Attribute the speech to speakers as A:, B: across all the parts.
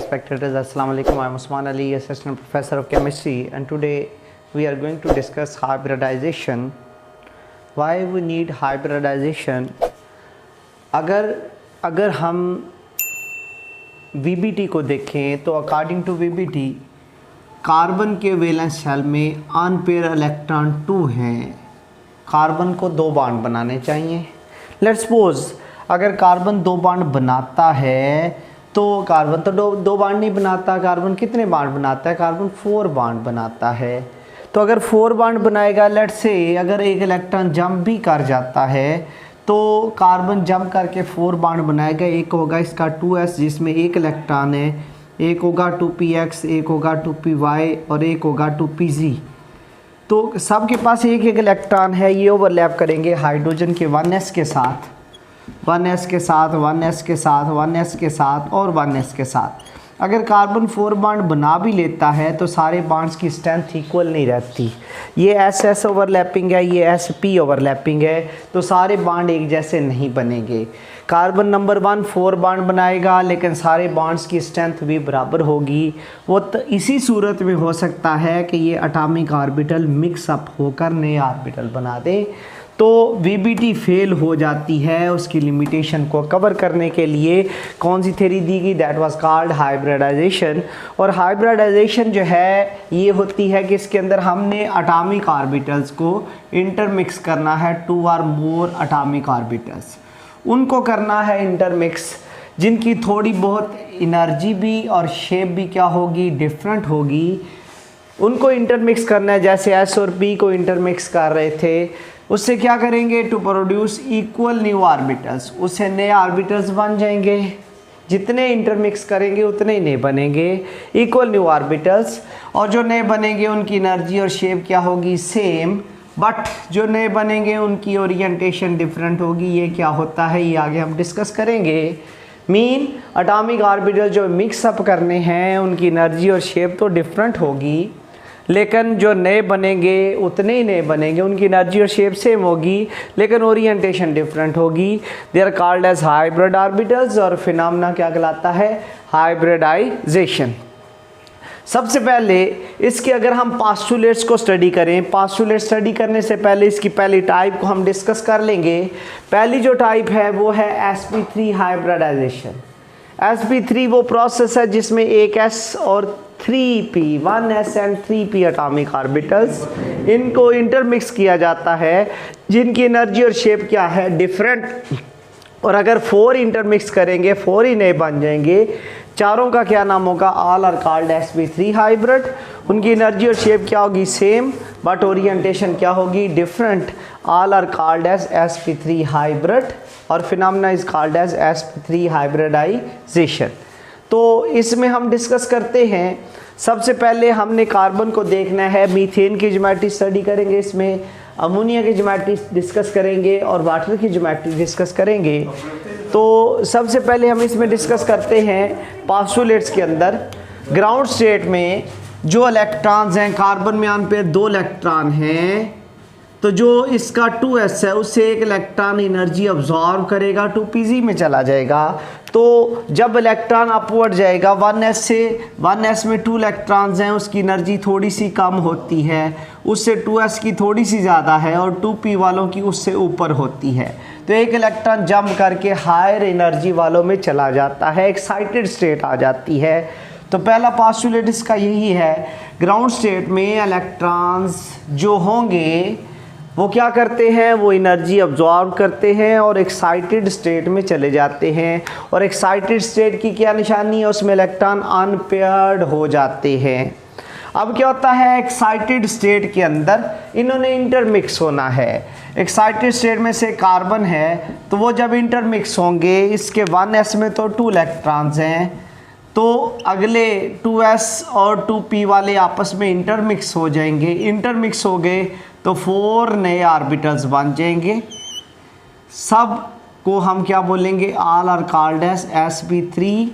A: spectators, Assalamu alaikum. I am Usman Ali, Assistant Professor of Chemistry, and today we are going to discuss hybridization. Why we need hybridization? अगर हम VBT को देखें तो according to VBT carbon के valence shell में unpaired electron 2 हैं। Carbon को 2 bond बनाने चाहिए। लेट्स सपोज अगर कार्बन 2 बॉन्ड बनाता है तो कार्बन तो 2 बॉन्ड नहीं बनाता। कार्बन कितने बॉन्ड बनाता है? कार्बन 4 बॉन्ड बनाता है। तो अगर 4 बॉन्ड बनाएगा, लेट्स से अगर एक इलेक्ट्रॉन जंप भी कर जाता है तो कार्बन जंप करके 4 बॉन्ड बनाएगा। एक होगा इसका 2s जिसमें एक इलेक्ट्रॉन है, एक होगा 2px, एक होगा 2py और एक होगा 2pz। तो सबके पास एक एक इलेक्ट्रॉन है। ये ओवरलैप करेंगे हाइड्रोजन के 1s के साथ, 1s के साथ, 1s के साथ, 1s के साथ और 1s के साथ। अगर कार्बन 4 बॉन्ड बना भी लेता है तो सारे बॉन्ड्स की स्ट्रेंथ इक्वल नहीं रहती। ये SS ओवरलैपिंग है, ये SP ओवरलैपिंग है, तो सारे बॉन्ड एक जैसे नहीं बनेंगे। कार्बन नंबर 1 4 बॉन्ड बनाएगा लेकिन सारे बॉन्ड्स की स्ट्रेंथ भी बराबर होगी। वो तो इसी सूरत में हो सकता है कि ये एटॉमिक ऑर्बिटल मिक्स अप होकर नए ऑर्बिटल बना दे, तो VBT फेल हो जाती है। उसकी लिमिटेशन को कवर करने के लिए कौन सी थ्योरी दी गई? That was called hybridisation. और हाइब्रिडाइजेशन जो है ये होती है कि इसके अंदर हमने एटॉमिक ऑर्बिटल्स को इंटरमिक्स करना है। 2 और मोर एटॉमिक ऑर्बिटल्स उनको करना है इंटरमिक्स, जिनकी थोड़ी बहुत एनर्जी भी और शेप भी क्या होगी? डिफरेंट होगी। उनको इंटरमिक्स करना है। जैसे S और P को इंटरमिक्स कर रहे थे, उससे क्या करेंगे? To produce equal new orbitals, उससे नए ऑर्बिटल्स बन जाएंगे। जितने इंटरमिक्स करेंगे उतने ही नए बनेंगे, इक्वल न्यू ऑर्बिटल्स। और जो नए बनेंगे उनकी एनर्जी और शेप क्या होगी? सेम। बट जो नए बनेंगे उनकी ओरिएंटेशन डिफरेंट होगी। ये क्या होता है ये आगे हम डिस्कस करेंगे। मीन एटॉमिक ऑर्बिटल जो मिक्सअप करने हैं उनकी एनर्जी और शेप तो डिफरेंट होगी, लेकिन जो नए बनेंगे उतने ही नए बनेंगे, उनकी एनर्जी और शेप सेम होगी लेकिन ओरिएंटेशन डिफरेंट होगी। They are called as hybrid orbitals. और फिनोमेना क्या कहलाता है? हाइब्रिडाइजेशन। सबसे पहले इसके अगर हम पास्टुलेट्स को स्टडी करें, पास्टुलेट स्टडी करने से पहले इसकी पहली टाइप को हम डिस्कस कर लेंगे। पहली जो टाइप है वो है sp3 हाइब्रिडाइजेशन। sp3 वो प्रोसेस है जिसमें एक s और 3p, 1s and 3p atomic orbitals, इनको इंटरमिक्स किया जाता है, जिनकी एनर्जी और शेप क्या है? डिफरेंट। और अगर 4 इंटरमिक्स करेंगे 4 ही नए बन जाएंगे। चारों का क्या नाम होगा? All are called sp3 hybrid. उनकी एनर्जी और शेप क्या होगी? सेम, बट ओरिएंटेशन क्या होगी? Different. All are called as sp3 hybrid और phenomena is called as sp3 hybridisation. तो इसमें हम डिस्कस करते हैं। सबसे पहले हमने कार्बन को देखना है। मीथेन की ज्योमेट्री स्टडी करेंगे, इसमें अमोनिया की ज्योमेट्री डिस्कस करेंगे और वाटर की ज्योमेट्री डिस्कस करेंगे। तो सबसे पहले हम इसमें डिस्कस करते हैं पास्टुलेट्स के अंदर। ग्राउंड स्टेट में जो इलेक्ट्रॉन्स हैं, कार्बन में अनपेयर 2 इलेक्ट्रॉन हैं, तो जो इसका 2s है उससे एक इलेक्ट्रॉन एनर्जी अब्जॉर्ब करेगा, 2pz में चला जाएगा। तो जब इलेक्ट्रॉन अपवर्ड जाएगा 1s से, 1s में 2 इलेक्ट्रॉन्स हैं, उसकी एनर्जी थोड़ी सी कम होती है, उससे 2s की थोड़ी सी ज़्यादा है और 2p वालों की उससे ऊपर होती है। तो एक इलेक्ट्रॉन जंप करके हायर एनर्जी वालों में चला जाता है, एक्साइटेड स्टेट आ जाती है। तो पहला पास्टुलेट इसका यही है। ग्राउंड स्टेट में इलेक्ट्रॉन्स जो होंगे वो क्या करते हैं? वो एनर्जी अब्जॉर्ब करते हैं और एक्साइटेड स्टेट में चले जाते हैं। और एक्साइटेड स्टेट की क्या निशानी है? उसमें इलेक्ट्रॉन अनपेयर्ड हो जाते हैं। अब क्या होता है? एक्साइटेड स्टेट के अंदर इन्होंने इंटरमिक्स होना है। एक्साइटेड स्टेट में से कार्बन है तो वो जब इंटरमिक्स होंगे, इसके 1s में तो 2 इलेक्ट्रॉन्स हैं, तो अगले 2s और 2p वाले आपस में इंटरमिक्स हो जाएंगे। इंटरमिक्स हो गए तो 4 नए ऑर्बिटल्स बन जाएंगे। सब को हम क्या बोलेंगे? All are called as sp3,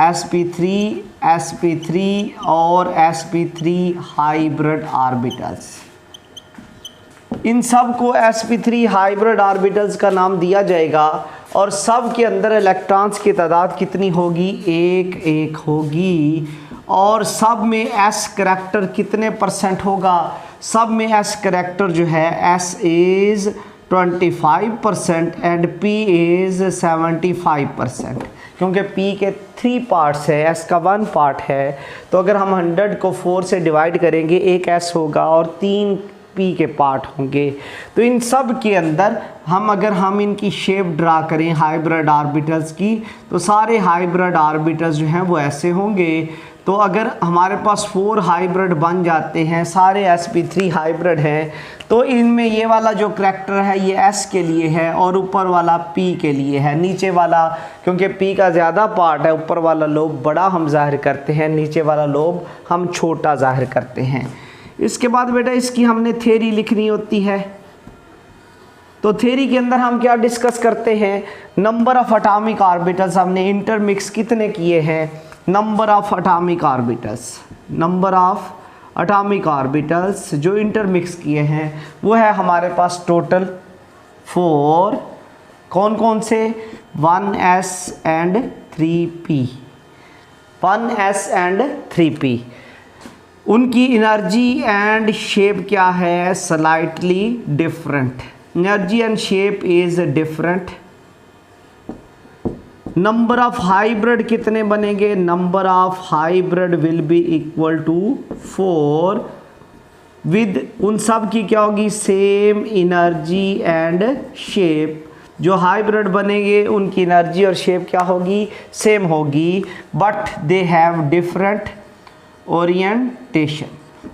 A: sp3, sp3 और sp3 हाइब्रिड ऑर्बिटल्स। इन सब को sp3 हाइब्रिड ऑर्बिटल्स का नाम दिया जाएगा और सब के अंदर इलेक्ट्रॉन्स की तादाद कितनी होगी, एक एक होगी। और सब में एस करैक्टर कितने परसेंट होगा, सब में एस करैक्टर जो है S is 25% and P is 75%, क्योंकि पी के 3 पार्ट्स है, एस का 1 पार्ट है। तो अगर हम 100 को 4 से डिवाइड करेंगे, एक एस होगा और 3 पी के पार्ट होंगे। तो इन सब के अंदर अगर हम इनकी शेप ड्रा करें हाइब्रिड ऑर्बिटल्स की, तो सारे हाइब्रिड ऑर्बिटल्स जो हैं वो ऐसे होंगे। तो अगर हमारे पास 4 हाइब्रिड बन जाते हैं, सारे sp3 हाइब्रिड हैं, तो इनमें ये वाला जो करैक्टर है ये s के लिए है और ऊपर वाला p के लिए है। नीचे वाला क्योंकि p का ज़्यादा पार्ट है, ऊपर वाला लोब बड़ा हम जाहिर करते हैं, नीचे वाला लोब हम छोटा जाहिर करते हैं। इसके बाद बेटा इसकी हमने थ्योरी लिखनी होती है। तो थ्योरी के अंदर हम क्या डिस्कस करते हैं, नंबर ऑफ एटॉमिक ऑर्बिटल्स हमने इंटरमिक्स कितने किए हैं, number of atomic orbitals, number of atomic orbitals जो इंटरमिक्स किए हैं वो है हमारे पास टोटल 4। कौन कौन से, 1s and 3p, 1s and 3p। उनकी एनर्जी एंड शेप क्या है, slightly different, energy and shape is different. Number of hybrid कितने बनेंगे, number of hybrid will be equal to 4 with उन सब की क्या होगी, सेम एनर्जी एंड शेप। जो हाइब्रिड बनेंगे उनकी एनर्जी और शेप क्या होगी, सेम होगी, but they have different orientation.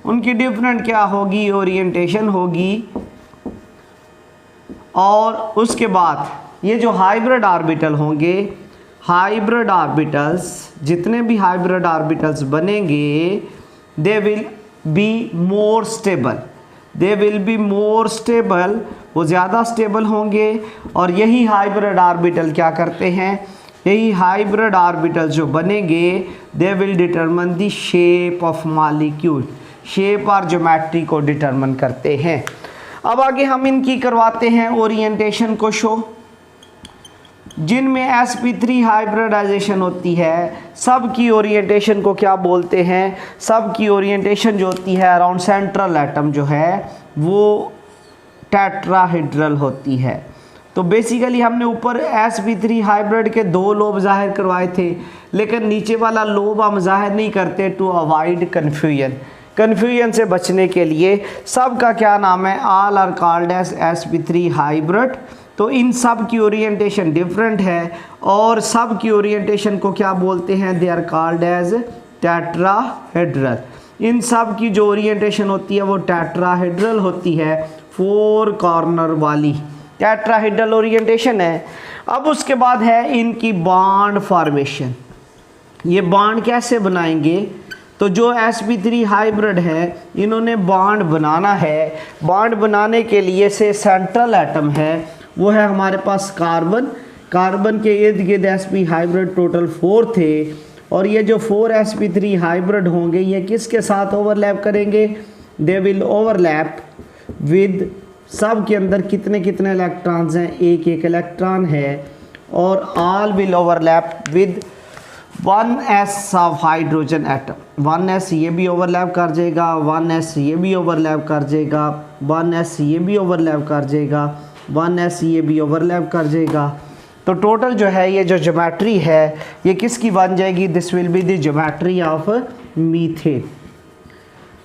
A: उनकी डिफरेंट क्या होगी, ओरिएंटेशन होगी। और उसके बाद ये जो हाइब्रिड ऑर्बिटल होंगे, हाइब्रिड ऑर्बिटल्स जितने भी हाइब्रिड ऑर्बिटल्स बनेंगे, they will be more stable, they will be more stable, वो ज़्यादा स्टेबल होंगे। और यही हाइब्रिड ऑर्बिटल क्या करते हैं, यही हाइब्रिड ऑर्बिटल जो बनेंगे, they will determine the shape of molecule, shape और ज्योमेट्री को डिटरमिन करते हैं। अब आगे हम इनकी करवाते हैं ओरिएंटेशन को शो। जिनमें sp3 हाइब्रिडाइजेशन होती है सब की ओरिएंटेशन को क्या बोलते हैं, सब की ओरिएंटेशन जो होती है अराउंड सेंट्रल एटम जो है वो टेट्राहेड्रल होती है। तो बेसिकली हमने ऊपर sp3 हाइब्रिड के 2 लोब जाहिर करवाए थे, लेकिन नीचे वाला लोब हम जाहिर नहीं करते टू अवॉइड कन्फ्यूजन। कन्फ्यूजन से बचने के लिए सब का क्या नाम है, all are called as sp3 hybrid. तो इन सब की ओरिएंटेशन डिफरेंट है और सब की ओरिएंटेशन को क्या बोलते हैं, they are called as tetrahedral. इन सब की जो ओरिएंटेशन होती है वो टेट्राहेड्रल होती है, 4 कॉर्नर वाली टेट्राहेड्रल ओरिएंटेशन है। अब उसके बाद है इनकी बॉन्ड फॉर्मेशन। ये बॉन्ड कैसे बनाएंगे, तो जो sp3 हाइब्रिड है इन्होंने बॉन्ड बनाना है। बॉन्ड बनाने के लिए से सेंट्रल एटम है वो है हमारे पास कार्बन, कार्बन के इर्द गिर्द sp हाइब्रिड टोटल 4 थे। और ये जो 4 sp3 हाइब्रिड होंगे ये किसके साथ ओवरलैप करेंगे, दे विल ओवरलैप विद, सब के अंदर कितने कितने इलेक्ट्रॉन्स हैं, एक एक इलेक्ट्रॉन है। और all will overlap with 1s of hydrogen atom, 1s ये भी ओवरलैप कर जाएगा, 1s ये भी ओवरलैप कर जाएगा, 1s ये भी ओवरलैप कर जाएगा, 1s ये भी ओवरलैप कर जाएगा। तो टोटल जो है ये जो ज्योमेट्री है ये किसकी बन जाएगी, this will be the geometry of methane.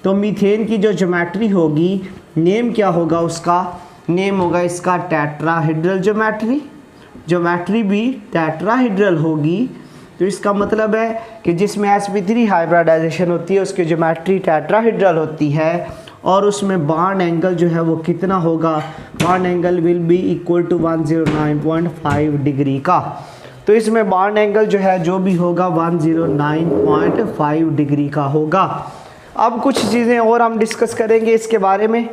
A: तो मीथेन की जो ज्योमेट्री होगी, नेम क्या होगा उसका, नेम होगा इसका टेट्राहेड्रल ज्योमेट्री, ज्योमेट्री भी टेट्राहेड्रल होगी। तो इसका मतलब है कि जिसमें sp3 हाइब्रिडाइजेशन होती है उसकी ज्योमेट्री टेट्राहेड्रल होती है और उसमें बॉन्ड एंगल जो है वो कितना होगा, bond angle will be equal to 109.5 degree का। तो इसमें बॉन्ड एंगल जो है जो भी होगा 109.5 डिग्री का होगा। अब कुछ चीज़ें और हम डिस्कस करेंगे इसके बारे में।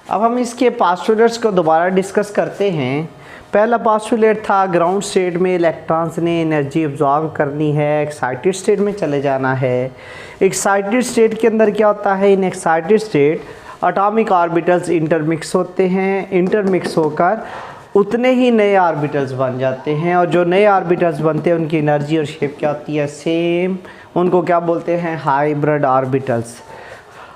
A: अब हम इसके पास्टुलेट्स को दोबारा डिस्कस करते हैं। पहला पास्टुलेट था ग्राउंड स्टेट में इलेक्ट्रॉन्स ने एनर्जी एब्जॉर्ब करनी है, एक्साइटेड स्टेट में चले जाना है। एक्साइटेड स्टेट के अंदर क्या होता है, in excited state atomic orbitals intermix होते हैं, इंटरमिक्स होकर उतने ही नए ऑर्बिटल्स बन जाते हैं, और जो नए ऑर्बिटल्स बनते हैं उनकी एनर्जी और शेप क्या होती है, सेम। उनको क्या बोलते हैं, हाइब्रिड ऑर्बिटल्स।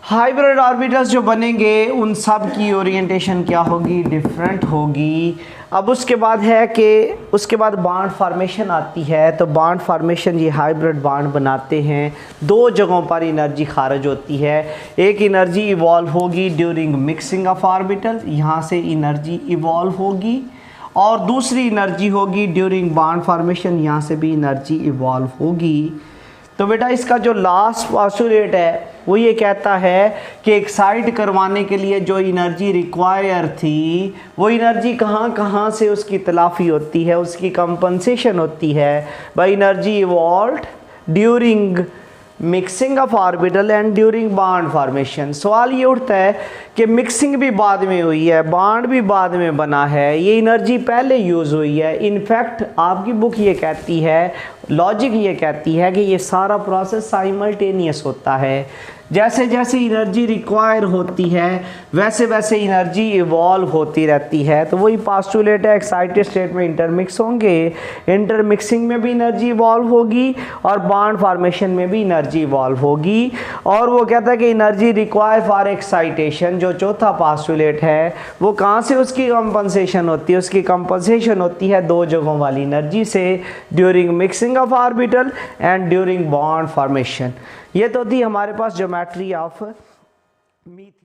A: हाइब्रिड ऑर्बिटल्स जो बनेंगे उन सब की ओरिएंटेशन क्या होगी, डिफरेंट होगी। अब उसके बाद है कि उसके बाद बॉन्ड फॉर्मेशन आती है। तो बॉन्ड फॉर्मेशन, ये हाइब्रिड बॉन्ड बनाते हैं, दो जगहों पर एनर्जी खारिज होती है। एक एनर्जी इवॉल्व होगी ड्यूरिंग मिक्सिंग ऑफ ऑर्बिटल, यहाँ से एनर्जी इवॉल्व होगी, और दूसरी एनर्जी होगी ड्यूरिंग बॉन्ड फॉर्मेशन, यहाँ से भी एनर्जी इवॉल्व होगी। तो बेटा इसका जो लास्ट पोस्टुलेट है वो ये कहता है कि एक्साइट करवाने के लिए जो एनर्जी रिक्वायर थी वो एनर्जी कहाँ कहाँ से उसकी तलाफ़ी होती है, उसकी कंपनसेशन होती है by energy evolved during mixing of orbital and during bond formation. सवाल ये उठता है कि मिक्सिंग भी बाद में हुई है, बॉन्ड भी बाद में बना है, ये एनर्जी पहले यूज़ हुई है। इनफैक्ट आपकी बुक ये कहती है, लॉजिक ये कहती है कि ये सारा प्रोसेस साइमल्टेनियस होता है। जैसे जैसे एनर्जी रिक्वायर होती है वैसे वैसे एनर्जी इवॉल्व होती रहती है। तो वही पोस्टुलेट है, एक्साइटेड स्टेट में इंटरमिक्स होंगे, इंटरमिक्सिंग में भी एनर्जी इवॉल्व होगी और बॉन्ड फॉर्मेशन में भी एनर्जी इवॉल्व होगी। और वो कहता है कि एनर्जी रिक्वायर फॉर एक्साइटेशन, जो चौथा पोस्टुलेट है, वो कहाँ से उसकी कंपनसेशन होती है, उसकी कंपनसेशन होती है दो जगहों वाली एनर्जी से, during mixing of orbital and during bond formation. ये तो थी हमारे पास ज्योमेट्री ऑफ मीथेन।